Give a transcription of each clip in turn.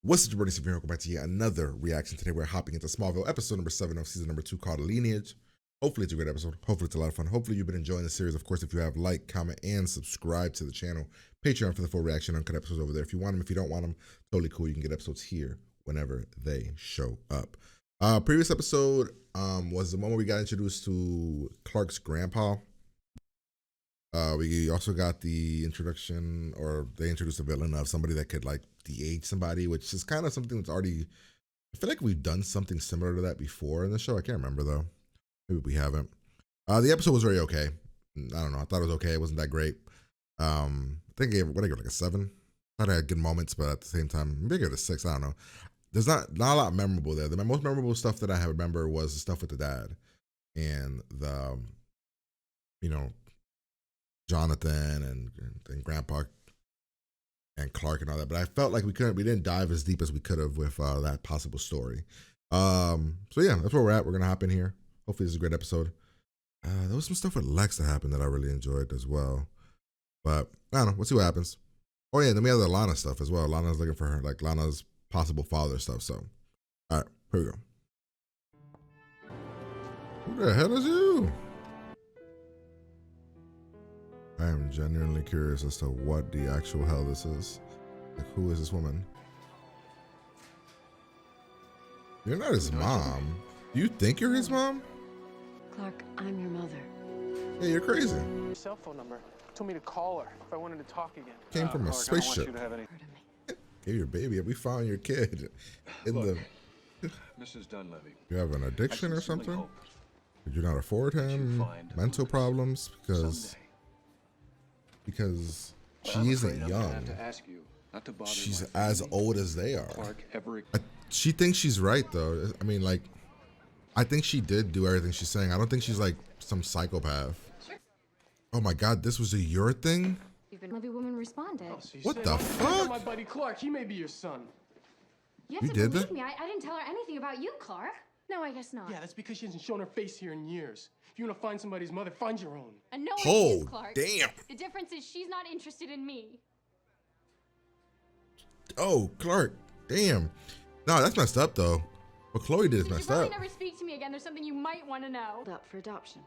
What's up, everybody? Welcome back to yet another reaction. Today we're hopping into Smallville, episode number 7 of season number 2, called Lineage. Hopefully it's a great episode. Hopefully it's a lot of fun. Hopefully you've been enjoying the series. Of course, if you have, like, comment, and subscribe to the channel. Patreon for the full reaction, uncut episodes over there. If you want them, if you don't want them, totally cool. You can get episodes here whenever they show up. Previous episode was the one where we got introduced to Clark's grandpa. We also got the introduction, or they introduced a villain of somebody that could, like, de-age somebody, which is kind of something that's already, I feel like we've done something similar to that before in the show. I can't remember though. Maybe we haven't. The episode was very okay. I don't know. I thought it was okay. It wasn't that great. I think I gave it like a 7. I thought I had good moments, but at the same time, maybe I gave it a 6. I don't know. There's not a lot memorable there. The most memorable stuff that I remember was the stuff with the dad and the, Jonathan and Grandpa and Clark and all that, but I felt like we didn't dive as deep as we could have with that possible story. So yeah, that's where we're at. We're gonna hop in here. Hopefully this is a great episode. There was some stuff with Lex that happened that I really enjoyed as well, but I don't know. We'll see what happens. Oh yeah, then we have the Lana stuff as well. Lana's looking for her, like Lana's possible father stuff. So, all right, here we go. Who the hell is you? I am genuinely curious as to what the actual hell this is. Like, who is this woman? You're not his mom. Do you think you're his mom? Clark, I'm your mother. Yeah, you're crazy. Your cell phone number. Told me to call her if I wanted to talk again. Came from a spaceship. Hey, your baby. We found your kid in the. Mrs. Dunleavy. You have an addiction or something? Did you not afford him? Mental problems? Because she isn't young. She's as old as they are. She thinks she's right though. I mean, like, I think she did do everything she's saying. I don't think she's like some psychopath. Oh my God, this was a your thing? Levy woman responded. Oh, so what the fuck? My buddy Clark, he may be your son. You did that? Me. I didn't tell her anything about you, Clark. No, I guess not. Yeah, that's because she hasn't shown her face here in years. If you want to find somebody's mother, find your own. And no one is, Clark. Damn. The difference is she's not interested in me. Oh, Clark. Damn. No, that's messed up though. What Chloe did is messed up. If you never speak to me again, there's something you might want to know. Up for adoption.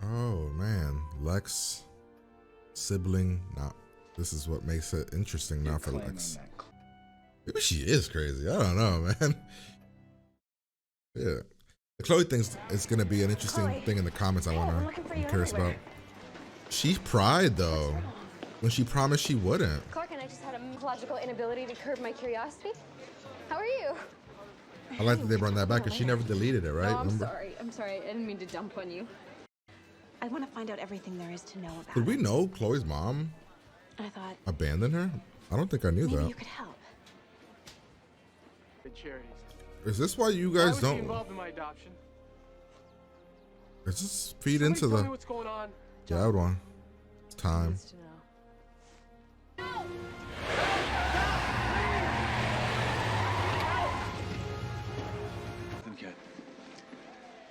Oh man, Lex, sibling. Now, this is what makes it interesting now for Lex. Maybe she is crazy. I don't know, man. Yeah. The Chloe thinks it's gonna be an interesting thing in the comments. I'm curious about. She pried though, when she promised she wouldn't. Clark and I just had a mythological inability to curb my curiosity. How are you? I like that they brought that back because she never deleted it, right? No, I'm sorry. I didn't mean to dump on you. I want to find out everything there is to know about. Did we know Chloe's mom I thought abandoned her? I don't think I knew maybe that. you could help. The charities. Is this why you guys don't? Involved in my adoption. Does this feed Somebody into tell the? me what's going on? Yeah, I would want. It's time. Kent.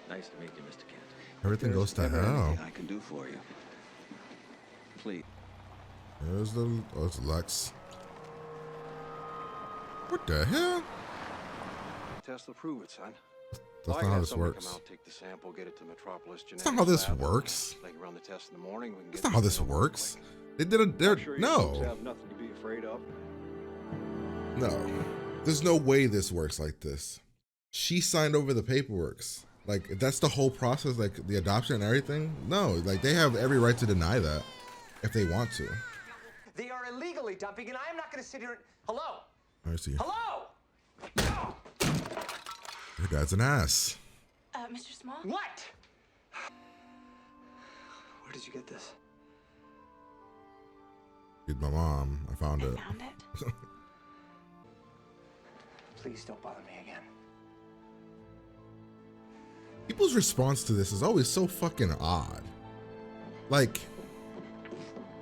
Nice to meet you, Mr. Kent. Everything goes to hell. I can do for you. Please. There's the. Oh, it's Lex. What the hell? Test will prove it, son. That's not how this works. Come out, take the sample, get it to Metropolis That's not how this works. Like run the test in the morning. We can That's not how this works. They did it. No. Have nothing to be afraid of. No. There's no way this works like this. She signed over the paperwork. Like, that's the whole process, like the adoption and everything. No, like they have every right to deny that if they want to. They are illegally dumping, and I am not going to sit here and... Hello? I see. Hello? Your dad's an ass. Mr. Small? What? Where did you get this? It's my mom. I found it. Found it? Please don't bother me again. People's response to this is always so fucking odd. Like,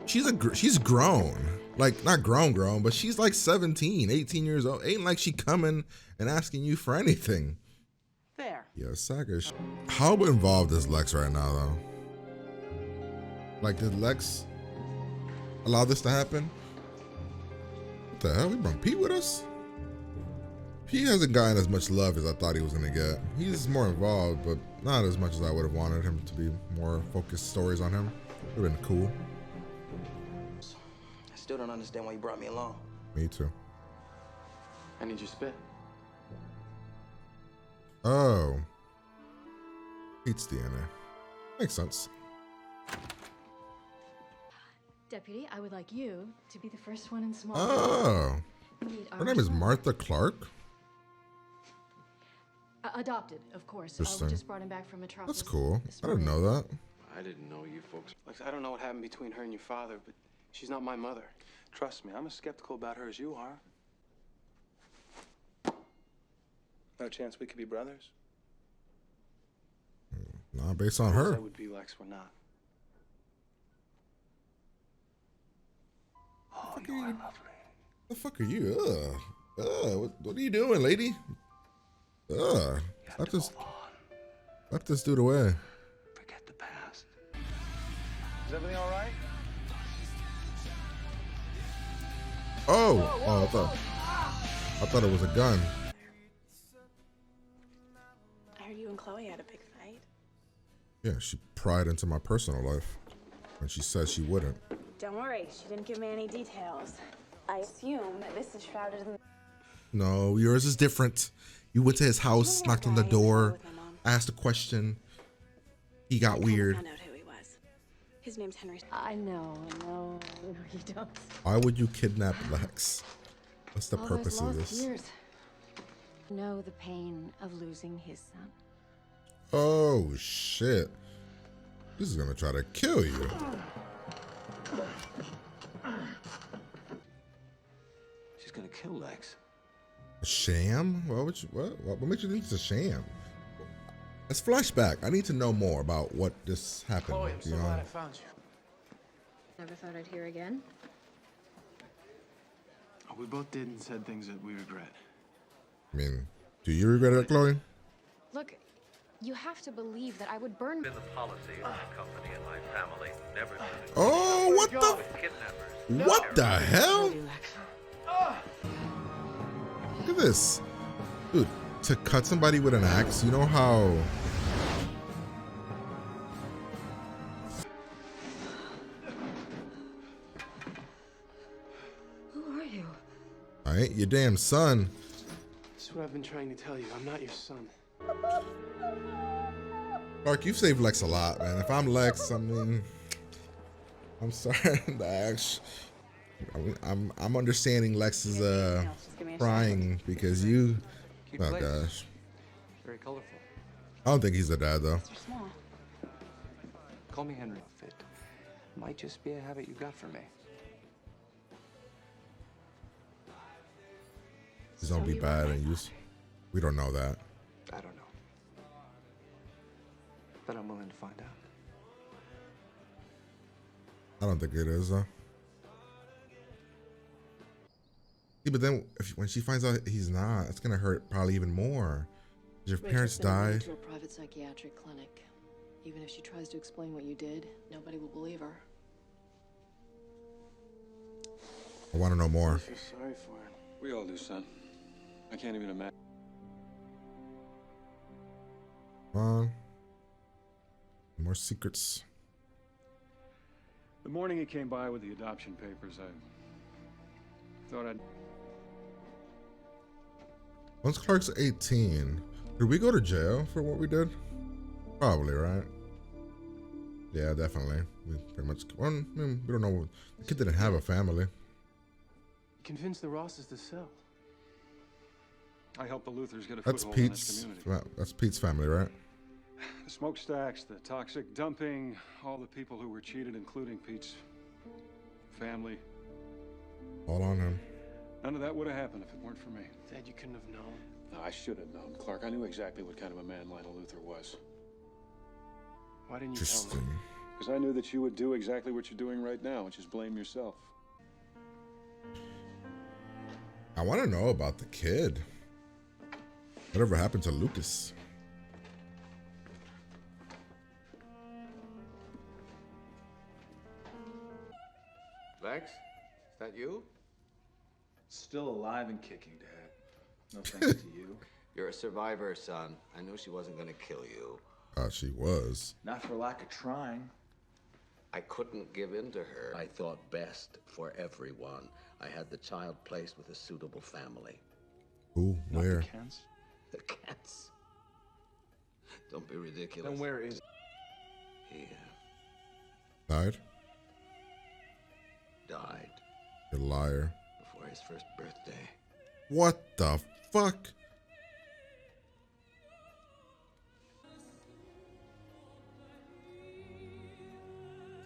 she's grown. Like, not grown, but she's like 17, 18 years old. Ain't like she coming and asking you for anything. There. Yeah, Saga. How involved is Lex right now, though? Like, did Lex allow this to happen? What the hell? We brought Pete with us? Pete hasn't gotten as much love as I thought he was gonna get. He's more involved, but not as much as I would have wanted him to be. More focused stories on him. Would have been cool. I still don't understand why you brought me along. Me too. I need your spit. Oh. Pete's DNA. Makes sense. Deputy, I would like you to be the first one in Smallville. Oh. Her name is Martha Clark? Adopted, of course. We Interesting. just brought him back from Metropolis. That's cool. this I didn't morning. know that. I didn't know you folks. Look, I don't know what happened between her and your father, but she's not my mother. Trust me, I'm as skeptical about her as you are. No chance we could be brothers? Not based on I her. would be Lex, we're not. Oh, you are lovely. The fuck are you? What are you doing, lady? Let this dude away. Forget the past. Is everything all right? Oh, I thought it was a gun. I heard you and Chloe had a big fight. Yeah, she pried into my personal life when she said she wouldn't. Don't worry, she didn't give me any details. I assume that this is shrouded in... No, yours is different. You went to his house, knocked on the door, with my mom. asked a question. He got I weird. found out who he was. His name's Henry. I know, no, you don't. Why would you kidnap Lex? What's the All purpose those of lost this? years. Know the pain of losing his son. Oh shit. This is gonna try to kill you. She's gonna kill Lex. A sham? What makes you think it's a sham? Let's flashback. I need to know more about what this happened. Chloe, I'm so beyond- glad I found you. Never thought I'd hear again. We both did and said things that we regret. I mean, do you regret it, Chloe? Look, you have to believe that I would burn. Been the policy of my company and my family never to Oh, what the? with kidnappers. What the hell? Look at this. Dude, to cut somebody with an axe, you know how... Who are you? I ain't your damn son. This is what I've been trying to tell you. I'm not your son. Clark, you've saved Lex a lot, man. If I'm Lex, I mean... I'm sorry, the axe... I'm understanding Lex's crying because you... Cute Oh place. gosh. Very colorful. I don't think he's the dad though. Mr. Small. Call me Henry. Fit. Might just be a habit you got from me. He's gonna be bad and use. We don't know that. I don't know. But I'm willing to find out. I don't think it is though. Yeah, but then when she finds out he's not, it's gonna hurt probably even more. Your parents died. To a private psychiatric clinic. Even if she tries to explain what you did, nobody will believe her. I want to know I more. feel sorry for her. We all do, son. I can't even imagine. Come on. More secrets. The morning he came by with the adoption papers, I thought I'd... Once Clark's 18, did we go to jail for what we did? Probably, right? Yeah, definitely. We pretty much. Well, I mean, we don't know. The kid didn't have a family. Convince the Rosses to sell. I helped the Luthers get a That's foothold in this Pete's. community. That's Pete's family, right? The smokestacks, the toxic dumping, all the people who were cheated, including Pete's family. All on him. None of that would have happened if it weren't for me. Dad, you couldn't have known. No, I should have known, Clark. I knew exactly what kind of a man Lionel Luther was. Why didn't you tell me? Interesting. Because I knew that you would do exactly what you're doing right now, which is blame yourself. I want to know about the kid. Whatever happened to Lucas? Lex, is that you? Still alive and kicking, Dad. No thanks to you. You're a survivor, son. I knew she wasn't gonna kill you. She was. Not for lack of trying. I couldn't give in to her. I thought best for everyone. I had the child placed with a suitable family. Who? Where? Not the Kents? The Kents. Don't be ridiculous. Then where is He Died? died You liar. before his first birthday. What the fuck?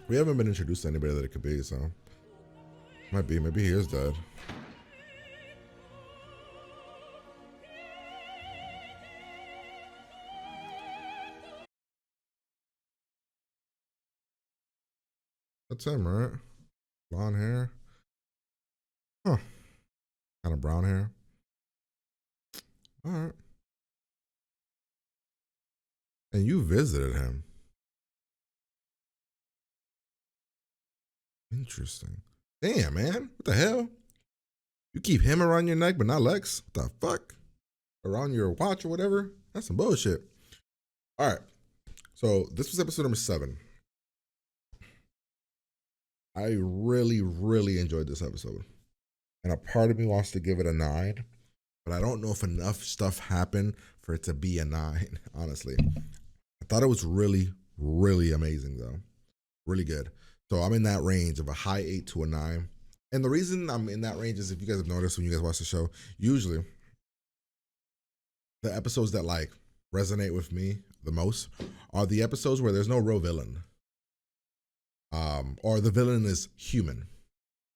We haven't been introduced to anybody that it could be, so. Might be. Maybe he is dead. That's him, right? Blonde hair. Huh. Kind of brown hair. All right. And you visited him. Interesting. Damn, man. What the hell? You keep him around your neck, but not Lex? What the fuck? Around your watch or whatever? That's some bullshit. All right. So this was episode number 7. I really, really enjoyed this episode. And a part of me wants to give it a 9, but I don't know if enough stuff happened for it to be a 9, honestly. I thought it was really, really amazing, though. Really good. So I'm in that range of a high 8 to a 9. And the reason I'm in that range is, if you guys have noticed when you guys watch the show, usually the episodes that like resonate with me the most are the episodes where there's no real villain. Or the villain is human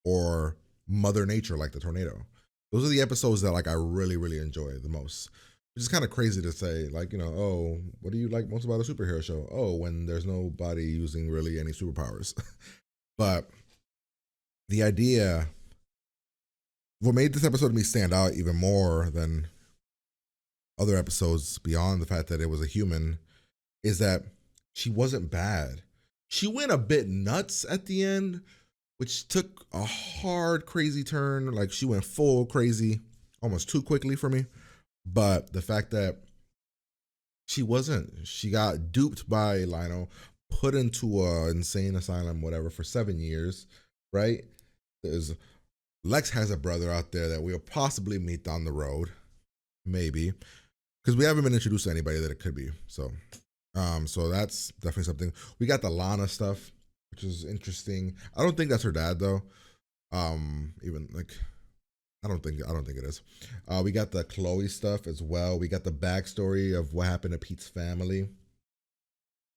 or Mother Nature, like the tornado. Those are the episodes that like I really, really enjoy the most. Which is kind of crazy to say, like, you know, oh, what do you like most about a superhero show? Oh, when there's nobody using really any superpowers. But the idea, what made this episode to me stand out even more than other episodes beyond the fact that it was a human, is that she wasn't bad. She went a bit nuts at the end, which took a hard, crazy turn. Like, she went full crazy almost too quickly for me. But the fact that she wasn't, she got duped by Lionel, put into a insane asylum, whatever, for 7 years, right? Lex has a brother out there that we'll possibly meet down the road, maybe, because we haven't been introduced to anybody that it could be. So that's definitely something. We got the Lana stuff, which is interesting. I don't think that's her dad though. Even like, I don't think it is. We got the Chloe stuff as well. We got the backstory of what happened to Pete's family.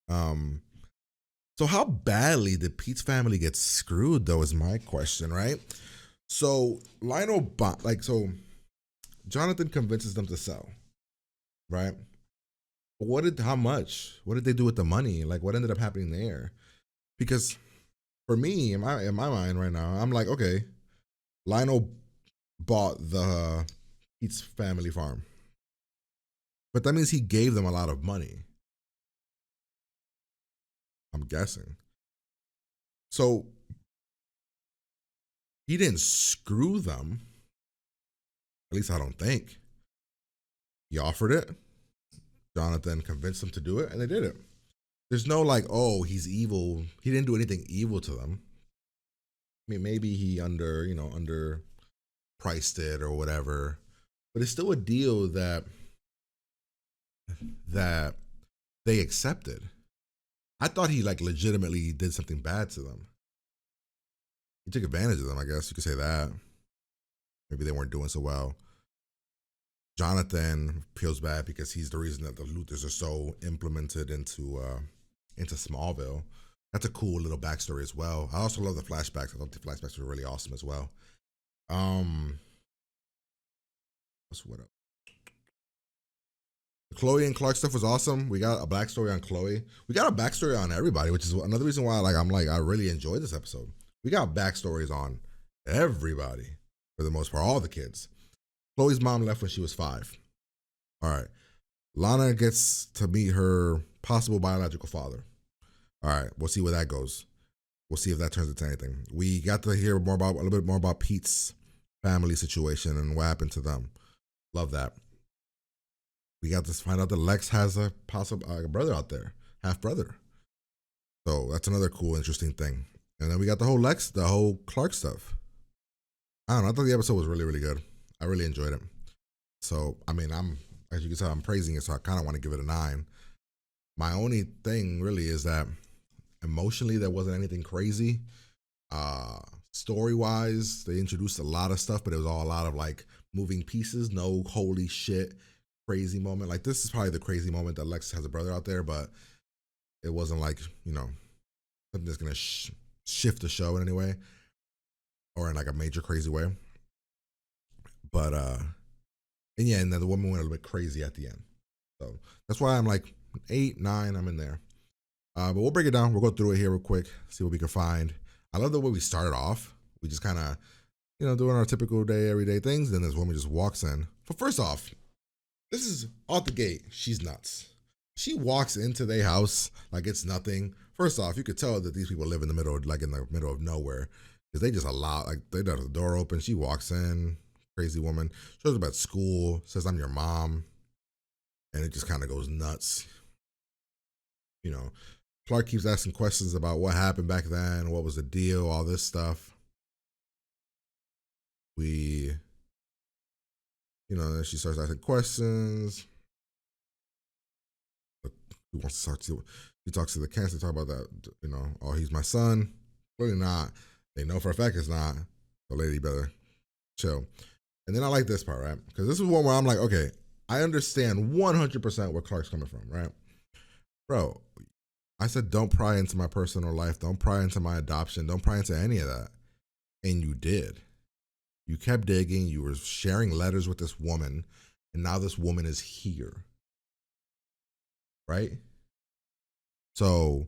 So how badly did Pete's family get screwed though is my question, right? So Lionel, so Jonathan convinces them to sell, right? How much? What did they do with the money? Like, what ended up happening there? Because for me, in my mind right now, I'm like, okay, Lionel bought the Pete's family farm, but that means he gave them a lot of money, I'm guessing. So he didn't screw them. At least I don't think. He offered it. Jonathan convinced them to do it, and they did it. There's no like, oh, he's evil. He didn't do anything evil to them. I mean, maybe he underpriced it or whatever, but it's still a deal that they accepted. I thought he like legitimately did something bad to them. He took advantage of them, I guess you could say that. Maybe they weren't doing so well. Jonathan feels bad because he's the reason that the Luthers are so implemented into Smallville. That's a cool little backstory as well. I also love the flashbacks. I thought the flashbacks were really awesome as well. What else? The Chloe and Clark stuff was awesome. We got a backstory on Chloe. We got a backstory on everybody, which is another reason why I really enjoyed this episode. We got backstories on everybody for the most part, all the kids. Chloe's mom left when she was 5. All right. Lana gets to meet her possible biological father. All right. We'll see where that goes. We'll see if that turns into anything. We got to hear a little bit more about Pete's family situation and what happened to them. Love that. We got to find out that Lex has a possible brother out there, half brother. So that's another cool, interesting thing. And then we got the whole Clark stuff. I don't know. I thought the episode was really, really good. I really enjoyed it. So, I mean, as you can tell, I'm praising it, so I kind of want to give it a 9. My only thing really is that emotionally, there wasn't anything crazy. Story-wise, they introduced a lot of stuff, but it was all a lot of like moving pieces. No holy shit crazy moment. Like, this is probably the crazy moment that Lex has a brother out there, but it wasn't like, something that's going to shift the show in any way or in like a major crazy way. But, and yeah, and then the woman went a little bit crazy at the end. So that's why I'm like 8, 9, I'm in there. But we'll break it down. We'll go through it here real quick, see what we can find. I love the way we started off. We just kind of, doing our typical everyday things. Then this woman just walks in. But first off, this is off the gate. She's nuts. She walks into their house like it's nothing. First off, you could tell that these people live in the middle of nowhere. Because they just they got the door open. She walks in, crazy woman. Shows up at school, says, I'm your mom. And it just kind of goes nuts. Clark keeps asking questions about what happened back then, what was the deal, all this stuff. Then she starts asking questions. He wants to talk to, he talks to the cancer, talk about that, oh, he's my son. Really not. They know for a fact it's not. The lady better chill. And then I like this part, right? Because this is one where I'm like, okay, I understand 100% where Clark's coming from, right? Bro, I said, don't pry into my personal life. Don't pry into my adoption. Don't pry into any of that. And you did. You kept digging. You were sharing letters with this woman. And now this woman is here. Right? So,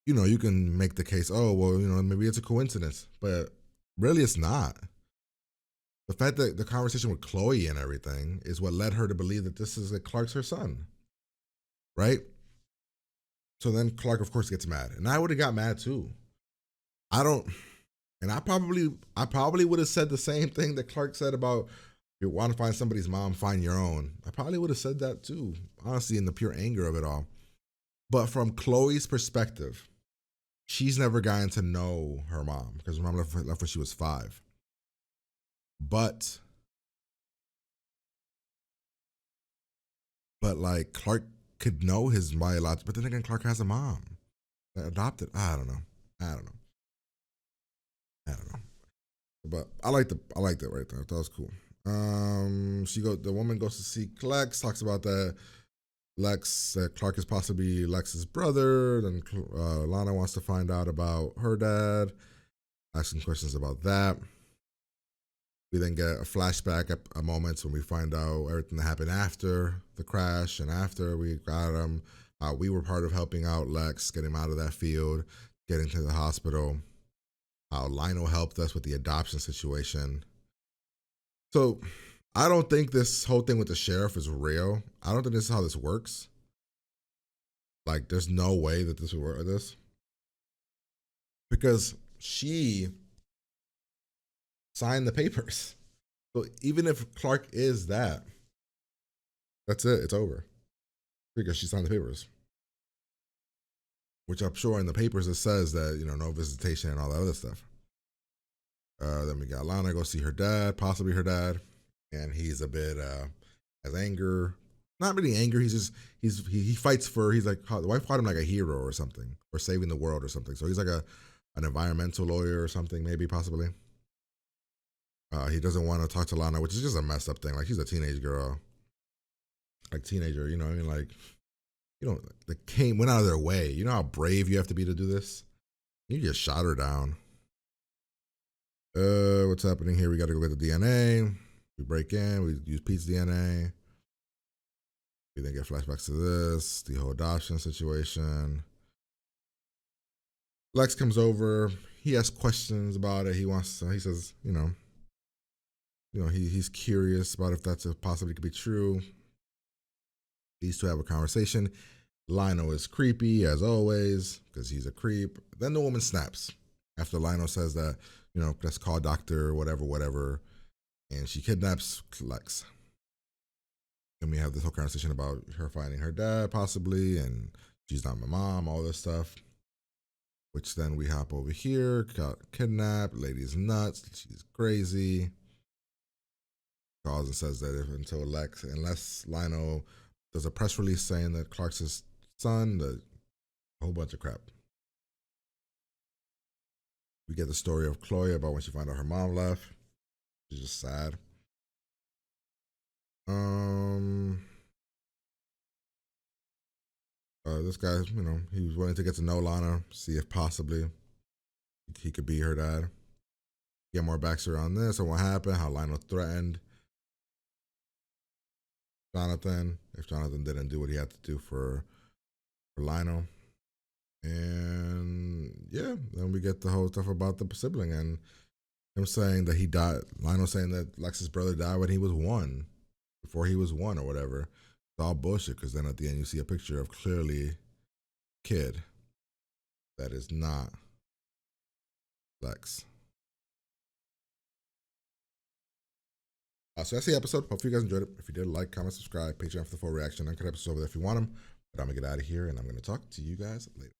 you can make the case, oh, well, maybe it's a coincidence. But really, it's not. The fact that the conversation with Chloe and everything is what led her to believe that Clark's her son. Right? So then Clark, of course, gets mad. And I would have got mad too. I probably would have said the same thing that Clark said about, if you want to find somebody's mom, find your own. I probably would have said that too, honestly, in the pure anger of it all. But from Chloe's perspective, she's never gotten to know her mom because her mom left when she was 5. But like Clark could know his biological, but then again, Clark has a mom that adopted. I don't know. But I liked it right there. That was cool. The woman goes to see Lex, talks about that Clark is possibly Lex's brother. Then Lana wants to find out about her dad, asking questions about that. We then get a flashback at moments when we find out everything that happened after the crash and after we got him. We were part of helping out Lex, get him out of that field, getting to the hospital. How Lionel helped us with the adoption situation. So I don't think this whole thing with the sheriff is real. I don't think this is how this works. Like, there's no way that this would work like this. Because she signed the papers. So even if Clark is that's it. It's over. Because she signed the papers. Which I'm sure in the papers it says that, no visitation and all that other stuff. Then we got Lana go see her dad, possibly her dad. And he's a bit, has anger. Not really anger. He fights for, he's like, the wife called him like a hero or something. Or saving the world or something. So he's like an environmental lawyer or something, maybe, possibly. He doesn't want to talk to Lana, which is just a messed up thing. Like, she's a teenage girl. Like, teenager, what I mean? Like, they went out of their way. You know how brave you have to be to do this? You just shot her down. What's happening here? We got to go get the DNA. We break in. We use Pete's DNA. We then get flashbacks to this, the whole adoption situation. Lex comes over. He asks questions about it. He says, he's curious about if that's possibly could be true. These two have a conversation. Lionel is creepy, as always, because he's a creep. Then the woman snaps after Lionel says that, let's call doctor, whatever. and she kidnaps Lex. And we have this whole conversation about her finding her dad, possibly, and she's not my mom, all this stuff. Which then we hop over here, got kidnapped, lady's nuts, she's crazy. Calls and says that unless Lionel does a press release saying that Clark's his son, a whole bunch of crap. We get the story of Chloe about when she found out her mom left. It's just sad. This guy, he was willing to get to know Lana, see if possibly he could be her dad. Get more backstory on this and what happened, how Lionel threatened Jonathan if Jonathan didn't do what he had to do for Lionel. And yeah, then we get the whole stuff about the sibling and him saying that he died. Lionel saying that Lex's brother died when he was 1, before he was 1 or whatever. It's all bullshit, because then at the end you see a picture of clearly kid that is not Lex. So that's the episode. Hope you guys enjoyed it. If you did, like, comment, subscribe, Patreon for the full reaction, uncut episodes over there if you want them. But I'm going to get out of here, and I'm going to talk to you guys later.